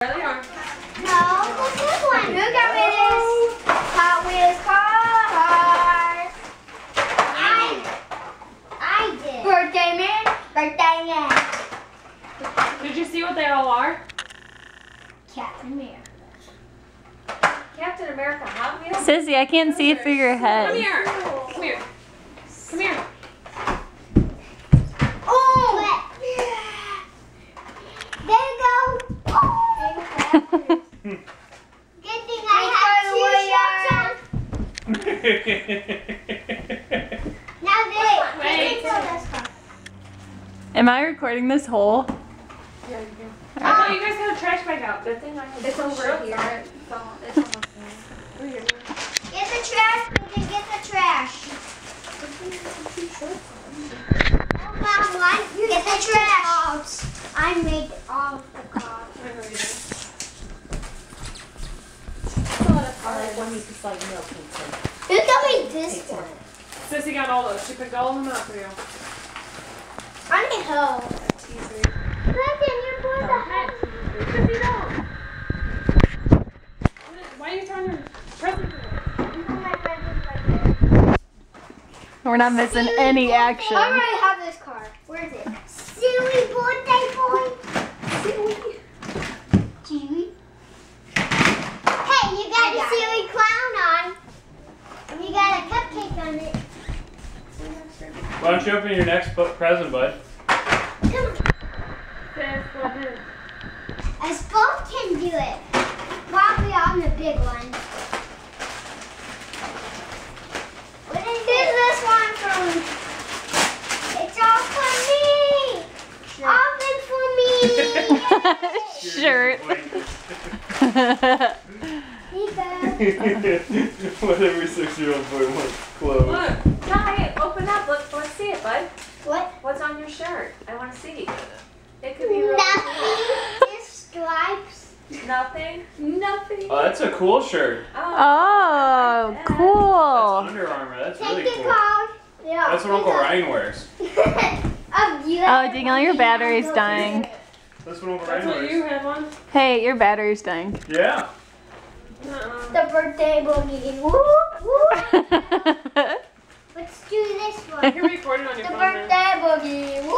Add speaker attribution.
Speaker 1: There they are.
Speaker 2: No, this is one. Who got rid of this Hot Wheels car? I did. Birthday man. Birthday man.
Speaker 1: Did you see what they all are?
Speaker 2: Captain America.
Speaker 3: Captain America Hot Wheels?
Speaker 4: Sissy, I can't see it through your
Speaker 1: Come
Speaker 4: head.
Speaker 1: here. Come here. Come here.
Speaker 2: Oh! There you go. Oh. Good thing I have two shorts on. Now
Speaker 1: Wait.
Speaker 4: Am I recording this whole?
Speaker 1: I thought you guys had a trash bag out.
Speaker 3: Good thing I have It's over shorts here. on. It's almost there. Over here.
Speaker 2: Get the trash, baby, get the trash. Mom, get the trash. I made all the cars.
Speaker 3: I like one you can slide milk into.
Speaker 2: Who got me this one?
Speaker 1: Sissy got all those. She picked all of them out for you.
Speaker 2: I need help. Listen, you're going to help.
Speaker 1: Sissy, don't. Why are you throwing your presents away?
Speaker 4: We're not missing any action.
Speaker 2: I already have this card. Where is it? Silly birthday boy. Silly. Silly. Hey, you got a silly clown on. And you got a cupcake on it.
Speaker 5: Why don't you open your next present, bud?
Speaker 2: Come on.
Speaker 1: Sis, what is?
Speaker 2: Us both can do it. Probably on the big one. What is this one from? It's all for me. All for me.
Speaker 4: Shirt.
Speaker 5: What every 6-year-old boy wants clothes.
Speaker 1: Look.
Speaker 3: Ty, open up. Let's see it, bud.
Speaker 2: What?
Speaker 3: What's on your shirt? I want to see. It could be real.
Speaker 2: Nothing. Just stripes.
Speaker 3: Nothing. Nothing.
Speaker 5: Oh, that's a cool shirt.
Speaker 4: Oh,
Speaker 5: That's
Speaker 4: cool.
Speaker 5: Under Armour. That's
Speaker 2: Take
Speaker 5: really
Speaker 2: the
Speaker 5: cool.
Speaker 2: card. Yeah.
Speaker 5: That's what Uncle Ryan wears.
Speaker 4: Oh, Danielle, your battery's dying.
Speaker 5: That's what Uncle
Speaker 1: That's
Speaker 5: Ryan
Speaker 1: what you
Speaker 5: wears.
Speaker 1: had one.
Speaker 4: Hey, your battery's dying.
Speaker 5: Yeah.
Speaker 2: The birthday boogie. Woo, woo. Let's do this one.
Speaker 1: You're recording on your
Speaker 2: The
Speaker 1: phone. man.
Speaker 2: birthday boogie. Woo.